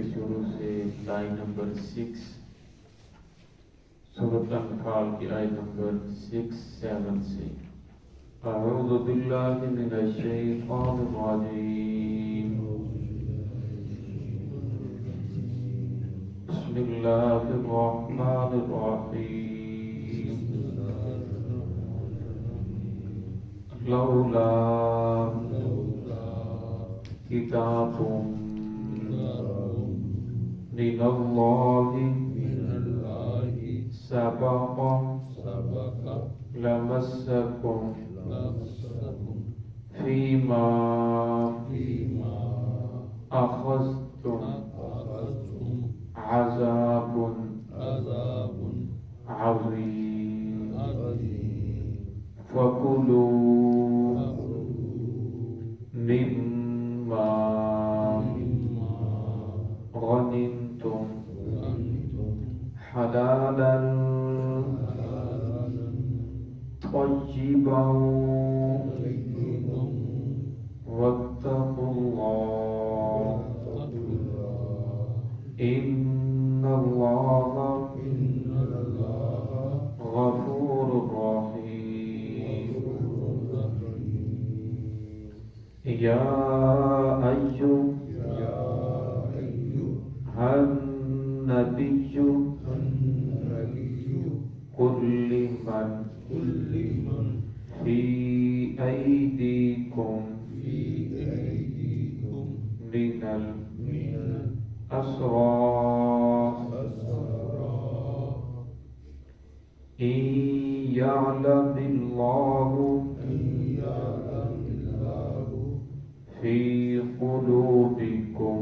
کے شروع سے لائن نمبر 6 سورۃ انفال کی آیت نمبر 6-7 سے۔ اعوذ باللہ من الشیطان الرجیم، بسم اللہ الرحمن الرحیم، لولا کتاب من اللہ سبق لمسکم فیما اخذتم عذاب عظیم فکلوا مما غنمتم حلالا طیبا واتقوا اللہ ان اللہ غفور رحیم۔ یا ایھا النبی قل لمن فی ایدیکم من الاسری ان یعلم اللہ فی قلوبکم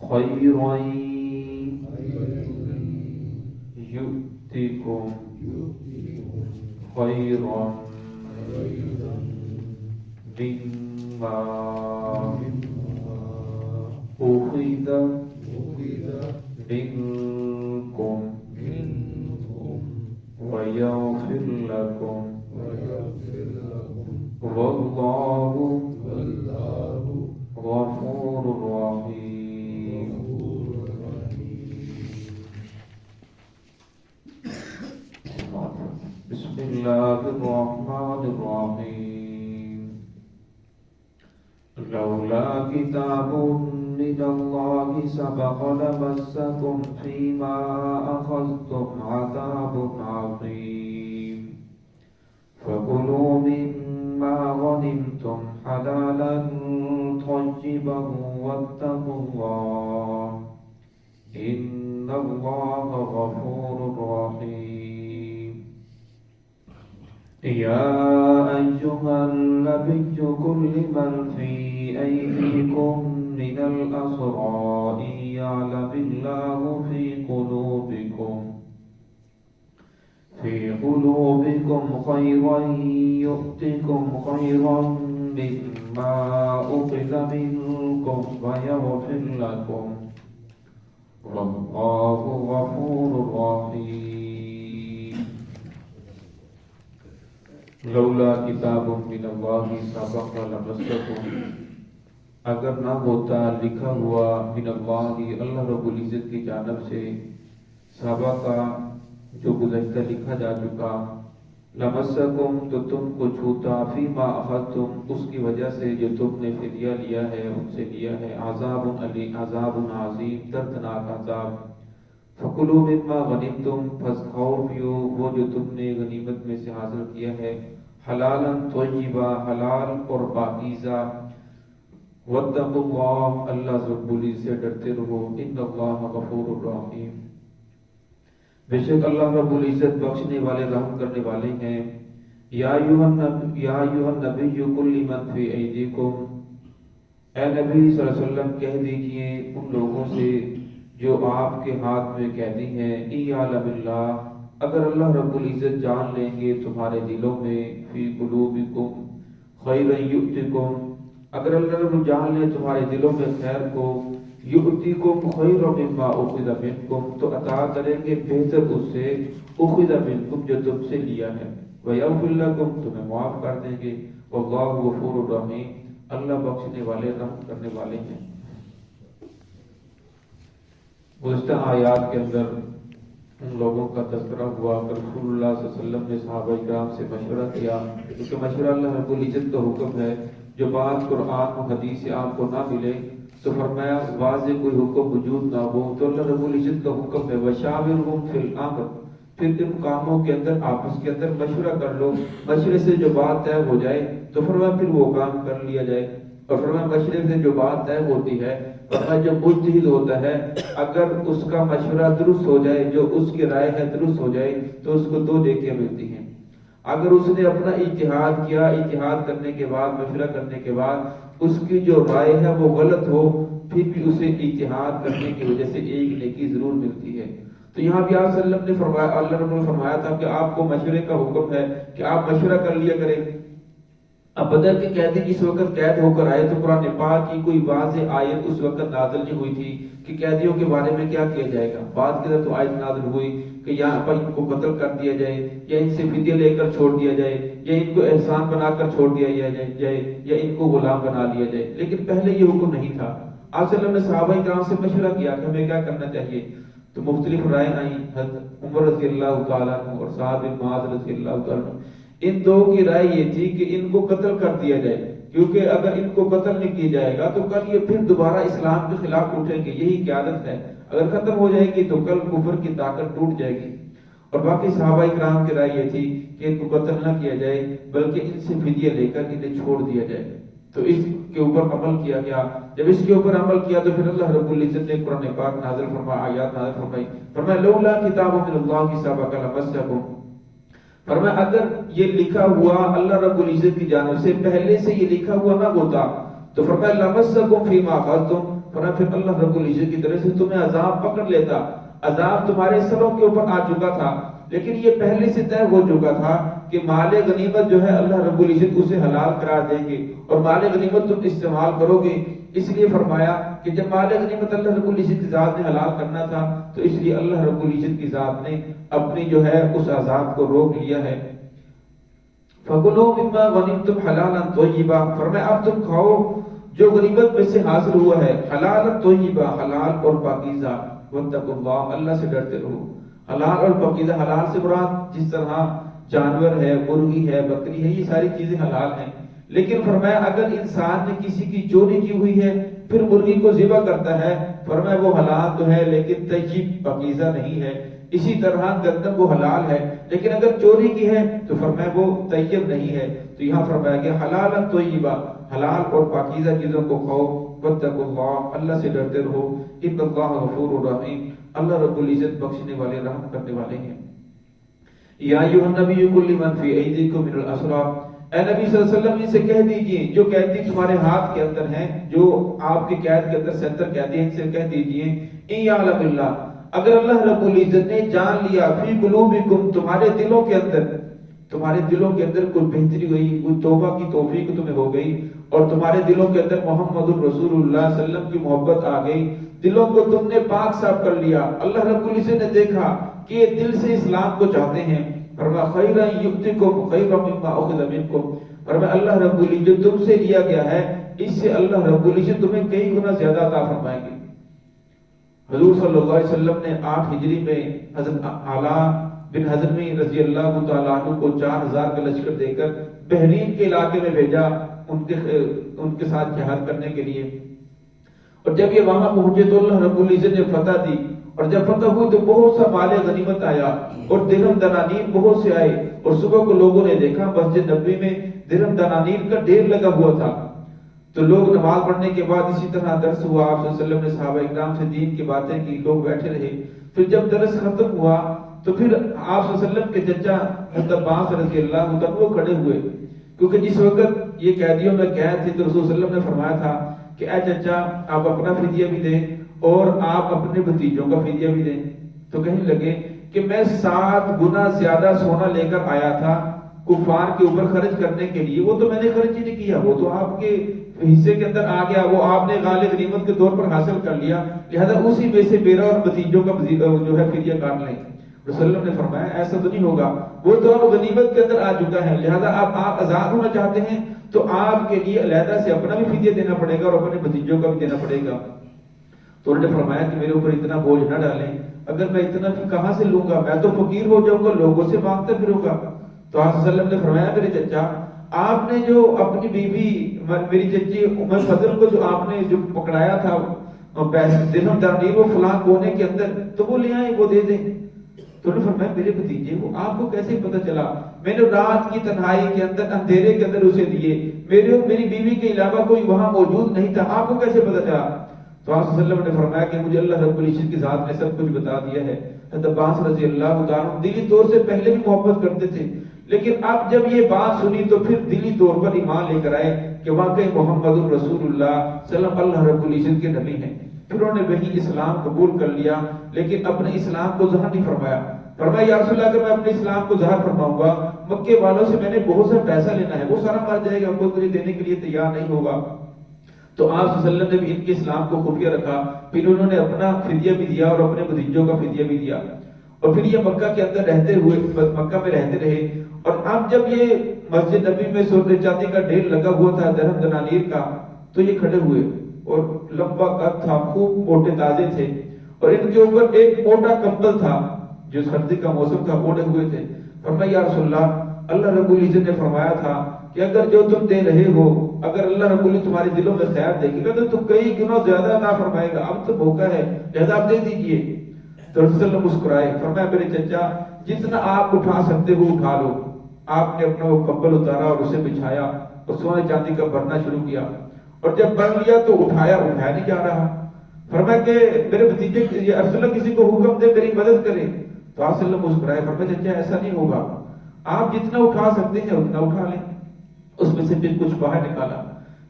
خیرا یؤتکم خیرا مما اخذ منکم ویغفر لکم واللہ غفور رحیم۔ بسم اللہ الرحمن الرحیم، لولا کتاب من اللہ سبق لمسکم فیما اخذتم عذاب عظیم فکلوا مما غنمتم حلالا طیبا واتقوا اللہ ان اللہ غفور رحیم۔ یا ایھا النبی قل لمن فی ایدیکم من الاسری ان یعلم اللہ فی قلوبکم خیرا یؤتکم خیرا مما اخذ منکم ویغفر لکم واللہ غفور رحیم۔ لولا کتاب من اللہ سبق لمسکم، اگر نہ ہوتا لکھا ہوا من اللہ اللہ رب العزت کی جانب سے، سبق جو گزشتہ لکھا جا چکا، لمسکم تو تم کو چھوتا، فیما اخذتم اس کی وجہ سے جو تم نے فدیہ لیا ہے، ان سے لیا ہے، عذاب علی عذاب عظیم دردناک عذاب، فکلوا مما غنمتم پس کھاؤ پیو وہ جو تم نے غنیمت میں سے حاصل کیا ہے، حلالا طیبا حلال اور پاکیزہ، واتقوا اللہ اللہ رب العزت سے ڈرتے رہو، ان اللہ غفور رحیم بے شک اللہ رب العزت بخشنے والے رحم کرنے والے ہیں۔ یا ایھا النبی قل لمن فی ایدیکم، اے نبی صلی اللہ علیہ وسلم کہہ دیجئے ان لوگوں سے جو آپ کے ہاتھ میں قیدی ہیں، ان یعلم اللہ اگر اللہ رب العزت جان لیں گے تمہارے دلوں میں، فی قلوبکم خیرا یؤتکم اگر اللہ رب جان لیں تمہارے دلوں میں خیر کو، یؤتیکم خیرا مما اخذ منکم تو عطا کریں گے بہتر اس سے، اخذ منکم جو تم سے لیا ہے، ویغفر لکم تمہیں معاف کر دیں گے، واللہ غفور الرحیم اللہ بخشنے والے رحم کرنے والے ہیں۔ گزشتہ آیات کے اندر ان لوگوں کا تذکرہ ہوا کہ رسول اللہ صلی اللہ علیہ وسلم نے صحابہ کرام سے مشورہ کیا، کیونکہ مشورہ اللہ رب العزت کا حکم ہے۔ جو بات قرآن و حدیث سے آپ کو نہ ملے تو فرمایا واضح کوئی حکم وجود نہ ہو تو اللہ رب العزت کا حکم ہے وَشَاوِرْهُمْ فِي الْأَمْرِ، پھر ان کاموں کے اندر آپس کے اندر مشورہ کر لو، مشورے سے جو بات طے ہو جائے تو فرمایا پھر وہ کام کر لیا جائے۔ اور فرمایا مشورے سے جو بات طے ہوتی ہے، فرمایا جو مجتہد ہوتا ہے اگر اس کا مشورہ درست ہو جائے، جو اس کی رائے ہے درست ہو جائے تو اس کو 2 نیکیاں ملتی ہیں۔ اگر اس نے اپنا اجتہاد کیا، اجتہاد کرنے کے بعد مشورہ کرنے کے بعد اس کی جو رائے ہے وہ غلط ہو، پھر بھی اسے اجتہاد کرنے کی وجہ سے 1 نیکی ضرور ملتی ہے۔ تو یہاں بھی آپ صلی اللہ علیہ وسلم نے فرمایا، اللہ رب نے فرمایا تھا کہ آپ کو مشورے کا حکم ہے کہ آپ مشورہ کر لیا کریں۔ اب بدر کے قیدی جس وقت قید ہو کر آئے تو قرآن پاک کی کوئی واضح آیت اس وقت نازل نہیں ہوئی تھی کہ قیدیوں کے بارے میں کیا کیا جائے گا۔ بعد کے اندر تو آیت نازل ہوئی کہ یہاں پر ان کو قتل کر دیا جائے، یا ان سے فدیہ لے کر چھوڑ دیا جائے، یا ان کو احسان بنا کر چھوڑ دیا جائے، یا ان کو غلام بنا لیا جائے۔ لیکن پہلے یہ حکم نہیں تھا۔ آپ صلی اللہ علیہ وسلم نے صحابہ کرام سے مشورہ کیا کہ ہمیں کیا کرنا چاہیے، تو مختلف رائے آئیں۔ حضرت عمر رضی اللہ تعالیٰ عنہ اور سعد بن معاذ رضی اللہ تعالیٰ عنہ، ان 2 کی رائے یہ تھی کہ ان کو قتل کر دیا جائے، کیونکہ اگر ان کو قتل نہیں کیا جائے گا تو کل یہ پھر دوبارہ اسلام کے خلاف اٹھیں گے، یہی قیادت ہے۔ اگر ختم ہو جائے گی تو کل کفر کی طاقت ٹوٹ جائے گی۔ اور باقی صحابہ کرام کی رائے یہ تھی کہ ان کو قتل نہ کیا جائے بلکہ ان سے فدیہ لے کر انہیں چھوڑ دیا جائے۔ تو اس کے اوپر عمل کیا گیا۔ جب اس کے اوپر عمل کیا تو پھر اللہ رب العزت نے قرآن پاک نازل فرمایا، آیات نازل فرمائی، فرمایا لولا کتاب من اللہ سبق لمسکم، فرمایا اگر یہ لکھا ہوا اللہ رب العزت کی جانب سے پہلے سے یہ لکھا ہوا نہ ہوتا تو فرمایا لمسکم فیما اخذتم، فرمایا پھر اللہ رب العزت کی طرف سے تمہیں عذاب پکڑ لیتا، عذاب تمہارے سروں کے اوپر آ چکا تھا۔ لیکن یہ پہلے سے طے ہو چکا تھا کہ مال غنیمت جو ہے اللہ رب العزت اسے حلال قرار دیں گے اور مال غنیمت تم استعمال کرو گے۔ اس لیے فرمایا کہ جب مال غنیمت اللہ رب العزت کی ذات نے حلال کرنا تھا تو اس لیے اللہ رب العزت کی ذات نے اپنی جو ہے اس عذاب کو روک لیا ہے۔ فَكُلُوا مِمَّا غَنِمْتُمْ حَلَالًا طَيِّبًا، فرمایا اب تم کھاؤ جو غنیمت میں سے حاصل ہوا ہے، حلالا طیبا، حلال اور پاکیزہ، واتقوا اللہ، اللہ سے ڈرتے رہو۔ حلال اور پاکیزہ، حلال سے مراد جس طرح جانور ہے، مرغی ہے، بکری ہے، یہ ساری چیزیں حلال ہیں۔ لیکن فرمایا اگر انسان نے کسی کی چوری کی ہوئی ہے پھر مرغی کو ذبح کرتا ہے، فرمایا وہ حلال تو ہے لیکن طیب پاکیزہ نہیں ہے۔ اسی طرح گندم وہ حلال ہے لیکن اگر چوری کی ہے تو فرمایا وہ طیب نہیں ہے۔ تو یہاں فرمایا کہ حلالا طیبا، حلال اور پاکیزہ چیزوں کو کھاؤ، واتقوا اللہ، اللہ سے ڈرتے رہو، ان اللہ غفور رحیم، اللہ رب العزت بخشنے والے رحم کرنے والے ہیں۔ یا ایھا النبی قل لمن فی ایدیکم من الاسری، اے نبی صلی اللہ علیہ وسلم ان سے کہہ دیجئے جو قیدی تمہارے ہاتھ کے اندر ہیں، جو آپ کے قید کے اندر 70 قیدی ہیں، ان سے کہہ دیجئے ان یعلم اللہ، اگر اللہ رب العزت نے جان لیا فی قلوبکم، تمہارے دلوں کے اندر، تمہارے دلوں کے اندر کوئی بہتری ہوئی، کوئی توبہ کی توفیق تمہیں ہو گئی اور تمہارے دلوں کے اندر محمد رسول اللہ صلی اللہ علیہ وسلم کی محبت آ گئی، دلوں کو تم نے پاک صاف کر لیا، اللہ رب العزت نے دیکھا کہ یہ دل سے اسلام کو چاہتے ہیں، فرمایا خیرا یؤتکم خیرا مما اخذ منکم، فرمایا اللہ رب العزت تم سے لیا گیا ہے اس سے اللہ رب العزت تمہیں کئی گنا زیادہ عطا فرمائیں گے۔ حضور صلی اللہ علیہ وسلم نے 8 ہجری میں حضرت اعلیٰ بن حضرمی رضی اللہ تعالیٰ عنہ کو 4000 کا لشکر دے کر بحرین کے علاقے میں بھیجا ان کے ساتھ جہاد کرنے کے لیے، اور جب یہ وہاں پہنچے تو اللہ رب العزت نے فتح دی، اور جب فتح ہوئی تو بہت سا مال غنیمت آیا اور درہم دنانیر بہت سے آئے، اور صبح کو لوگوں نے دیکھا مسجد نبوی میں درہم دنانیر کا ڈھیر لگا ہوا تھا۔ تو لوگ نماز پڑھنے کے بعد اسی طرح درس ہوا، آپ صلی اللہ علیہ وسلم نے صحابہ اکرام سے دین کی باتیں کی، لوگ بیٹھے رہے۔ پھر جب درس ختم ہوا تو پھر آپ صلی اللہ علیہ وسلم کے چچا حضرت عباس رضی اللہ عنہ وہ کھڑے ہوئے، کیونکہ جس وقت یہ قیدیوں میں قید تھے تو رسول صلی اللہ علیہ وسلم نے فرمایا تھا کہ اے چچا آپ اپنا فدیہ بھی دیں اور آپ اپنے بھتیجوں کا فدیہ بھی دیں۔ تو کہنے لگے کہ میں 7 گنا زیادہ سونا لے کر آیا تھا کفار کے اوپر خرچ کرنے کے لیے، وہ تو میں نے خرچ ہی نہیں کیا، وہ تو آپ کے حصے کے اندر آ گیا، وہ آپ نے غالب غنیمت کے طور پر حاصل کر لیا، لہذا اسی میں سے میرا اور بھتیجوں کا جو ہے فدیہ کاٹ لیں۔ رسول اللہ نے فرمایا ایسا تو نہیں ہوگا، وہ تو اب غنیمت کے اندر آ چکا ہے، لہذا اب آپ آزاد ہونا چاہتے ہیں تو آپ کے لیے علیحدہ سے اپنا بھی فدیہ دینا پڑے گا اور اپنے بھتیجوں کا بھی دینا پڑے گا۔ تو انہوں نے فرمایا کہ میرے اوپر اتنا بوجھ نہ ڈالیں، اگر میں اتنا پھر کہاں سے لوں گا، میں تو فقیر ہو جاؤں گا، لوگوں سے مانگتا پھروں گا۔ تو آپ صلی اللہ علیہ وسلم نے فرمایا میرے چچا، آپ نے جو اپنی بیوی میری چچی ام فضل کو جو آپ نے جو پکڑایا تھا درہم دینار وہ فلاں کونے کے اندر، تو وہ لے آئیں، وہ دے دیں۔ تو انہوں نے فرمایا میرے بھتیجے وہ آپ کو کیسے پتہ چلا؟ میں نے رات کی تنہائی کے اندر اندھیرے کے اندر اسے دیے، میری بیوی کے علاوہ کوئی وہاں موجود نہیں تھا، آپ کو کیسے پتہ چلا؟ تو آپ صلی اللہ علیہ وسلم نے فرمایا کہ مجھے اللہ رب العزت کی ذات نے سب کچھ بتا دیا ہے۔ حضرت عباس رضی اللہ تعالیٰ دلی طور سے پہلے بھی محبت کرتے تھے، لیکن اب جب یہ بات سنی تو پھر دلی طور پر ایمان لے کر آئے کہ واقعی محمد رسول اللہ صلی اللہ علیہ وسلم اللہ رب العزت کے نبی ہیں۔ پھر انہوں نے وہی اسلام قبول کر لیا، لیکن اپنے اسلام کو ظاہر نہیں فرمایا۔ فرمایا یا رسول اللہ اگر میں اپنے اسلام کو ظاہر فرماؤں گا، مکے والوں سے میں نے بہت سا پیسہ لینا ہے، وہ سارا مر جائے گا، کوئی مجھے دینے کے لیے تیار نہیں ہوگا۔ تو آپ صلی اللہ علیہ وسلم نے بھی ان کے اسلام کو خفیہ رکھا، پھر انہوں نے اپنا فدیہ بھی دیا اور اپنے بھتیجوں کا فدیہ بھی دیا، اور پھر یہ مکہ کے اندر رہتے ہوئے مکہ میں رہتے رہے۔ اور اب جب یہ مسجد نبی میں سونے چاندی کا ڈھیر لگا ہوا تھا درہم دنانیر کا، تو یہ کھڑے ہوئے اور لمبا قد تھا، خوب موٹے تازے تھے، اور ان کے اوپر ایک موٹا کمبل تھا جو سردی کا موسم تھا، اوڑھے ہوئے تھے۔ فرمایا یا رسول اللہ رب العزت نے فرمایا تھا کہ اگر جو تم دے رہے ہو، اگر اللہ رب العزت تمہارے دلوں میں خیر دیکھے گا تو کئی گنا زیادہ عطا فرمائے گا، اب تو موقع ہے لہذا آپ دے دیجئے۔ تو رسول اللہ مسکرائے، فرمایا میرے چچا جتنا آپ اٹھا سکتے ہو اٹھا لو۔ آپ نے اپنا وہ کمبل اتارا اور اسے بچھایا اور سونے چاندی کا بھرنا شروع کیا، اور جب بھر لیا تو اٹھایا نہیں جا رہا۔ فرمایا کہ میرے بھتیجے رسول اللہ کسی کو حکم دے میری مدد کرے۔ تو آپ صلی اللہ علیہ وسلم مسکرائے، فرمایا چچا ایسا نہیں ہوگا، آپ جتنا اٹھا سکتے ہیں اتنا اٹھا لیں۔ اس میں سے پھر کچھ باہر نکالا،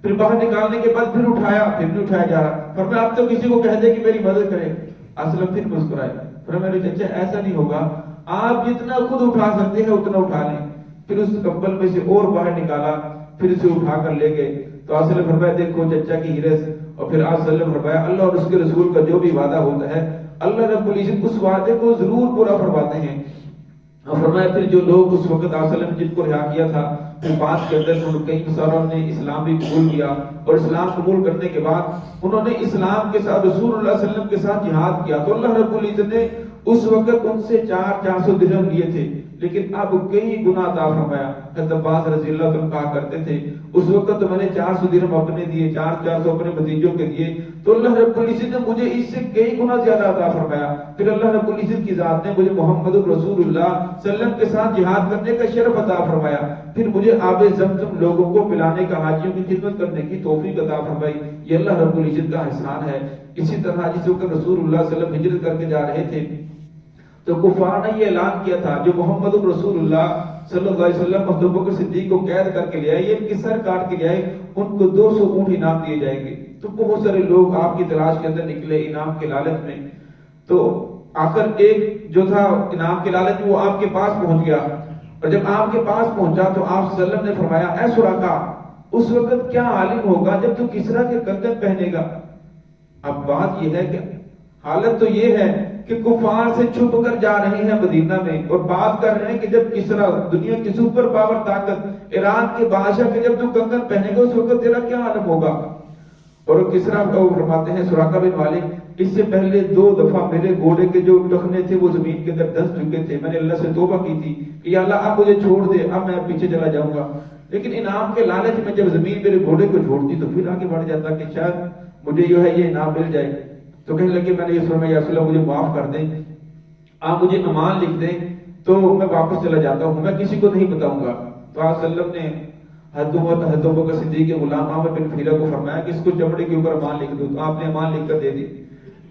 پھر باہر نکالنے کے بعد پھر اٹھایا، پھر نہیں اٹھایا جا رہا۔ فرمایا آپ تو کسی کو کہہ دے کہ میری مدد کرے۔ اصل پھر مسکرائے، فرمایا میرے چچا ایسا نہیں ہوگا، آپ جتنا خود اٹھا سکتے ہیں اتنا اٹھا لیں۔ پھر اس کمبل میں سے اور باہر نکالا، پھر اسے اٹھا کر لے گئے۔ تو آپ صلی اللہ علیہ وسلم فرمایا دیکھو چچا کی ہرس، اور پھر آپ صلی اللہ علیہ وسلم فرمایا اللہ اور اس کے رسول کا جو بھی وعدہ ہوتا ہے اللہ رب العزت اس وعدے کو ضرور پورا فرماتے ہیں۔ اور فرمایا پھر جو لوگ اس وقت آپ صلی اللہ علیہ وسلم جن کو رہا کیا تھا، پھر بعد کے اندر کئی مساروں نے اسلام بھی قبول کیا، اور اسلام قبول کرنے کے بعد انہوں نے اسلام کے ساتھ رسول اللہ صلی اللہ علیہ وسلم کے ساتھ جہاد کیا۔ تو اللہ رب العزت نے اس وقت ان سے 400 درہم لیے تھے، لیکن اب کئی گنا عطا فرمایا۔ حضرت عباس رضی اللہ عنہ کہا کرتے تھے اس وقت تو میں نے 400 درہم اپنے دیے، 400 اپنے بھتیجوں کے دیے، تو اللہ رب العزت نے مجھے اس سے کئی گنا زیادہ عطا فرمایا۔ پھر اللہ رب العزت کی ذات نے مجھے محمد رسول اللہ صلی اللہ علیہ وسلم کے ساتھ جہاد کرنے کا شرف عطا فرمایا۔ پھر مجھے آب زمزم لوگوں کو پلانے کا، حاجیوں کی خدمت کرنے کی توفیق عطا فرمائی۔ یہ اللہ رب العزت کا احسان ہے۔ اسی طرح جس وقت رسول اللہ صلی اللہ علیہ وسلم ہجرت کر کے جا رہے تھے تو کفار نے یہ اعلان کیا تھا جو محمد رسول اللہ صلی اللہ علیہ وسلم ابو بکر صدیق کو قید کر کے لے آئے، یہ ان کی سر کاٹ کے لے آئے، ان کو 200 اونٹ انعام دیے جائیں گے۔ تو بہت سارے لوگ آپ کی تلاش کے اندر نکلے انعام کے لالچ میں، تو آخر ایک جو تھا انعام کے لالچ میں وہ آپ کے پاس پہنچ گیا، اور جب آپ کے پاس پہنچا تو آپ صلی اللہ علیہ وسلم نے فرمایا اے سراقہ اس وقت کیا عالم ہوگا جب تو کسرا کے کنگن پہنے گا۔ اب بات یہ ہے کہ حالت تو یہ ہے کہ کفار سے چھپ کر جا رہے ہیں مدینہ میں، اور بات کر رہے ہیں کہ جب کسرا دنیا کی سپر پاور طاقت ایران کے بادشاہ کے جب تو کنگن پہنے گا اس وقت تیرا کیا عالم ہوگا۔ اور کسرا کو فرماتے ہیں سراقہ بن مالک اس سے پہلے 2 دفعہ میرے گھوڑے کے جو ٹخنے تھے وہ زمین کے اندر دھس چکے تھے، میں نے اللہ سے توبہ کی تھی کہ یا اللہ اب مجھے چھوڑ دے، اب میں پیچھے چلا جاؤں گا، لیکن انعام کے لالچ میں جب زمین میرے گھوڑے کو چھوڑتی تو پھر آگے بڑھ جاتا کہ شاید مجھے جو ہے یہ انعام مل جائے۔ تو کہنے لگے میں نے یہ فرمایا یا رسول اللہ مجھے معاف کر دیں، آپ مجھے امان لکھ دیں تو میں واپس چلا جاتا ہوں، میں کسی کو نہیں بتاؤں گا۔ تو آپ صلی اللہ علیہ وسلم نے حضرت ابو بکر صدیق کے غلام عامر بن فہیرہ کو فرمایا کہ اس کو چمڑے کے اوپر امان لکھ دو، تو آپ نے امان لکھ کر دے دی۔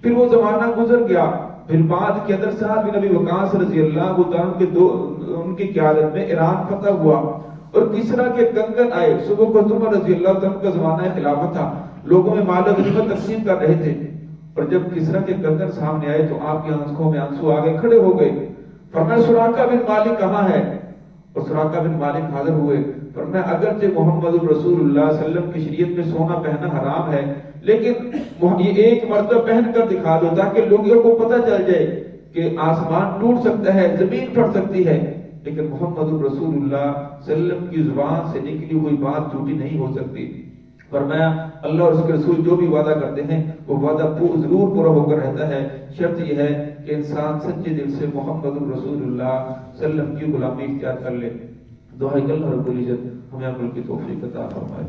پھر وہ زمانہ گزر گیا، پھر بعد کے اندر سعد بن ابی وقاص رضی اللہ عنہ کے ان کی قیادت میں ایران فتح ہوا، اور کسرا کے کنگن آئے۔ صبح کو عمر رضی اللہ عنہ کا زمانہ خلافت تھا، لوگوں میں مال و غنیمت تقسیم کر رہے تھے، اور جب کسرا کے کنگن سامنے آئے تو آپ کی آنکھوں میں آنسو آ گئے، کھڑے ہو گئے۔ فرمایا سراقہ بن مالک کہاں ہے؟ اور سراقہ بن مالک حاضر ہوئے۔ فرمایا اگرچہ محمد رسول اللہ صلی اللہ علیہ وسلم کی شریعت میں سونا پہننا حرام ہے، لیکن یہ ایک مرتبہ پہن کر دکھا دو تاکہ لوگوں کو پتہ چل جائے کہ آسمان ٹوٹ سکتا ہے، زمین پھٹ سکتی ہے، لیکن محمد رسول اللہ صلی اللہ علیہ وسلم کی زبان سے نکلی ہوئی بات جھوٹی نہیں ہو سکتی۔ فرمایا اللہ اور اس کے رسول جو بھی وعدہ کرتے ہیں وہ وعدہ ضرور پورا ہو کر رہتا ہے، شرط یہ ہے کہ انسان سچے دل سے محمد رسول اللہ صلی اللہ علیہ وسلم کی غلامی اختیار کر لے۔ دعا ہے کہ اللہ رب العزت ہمیں عمل کی توفیق عطا فرمائے۔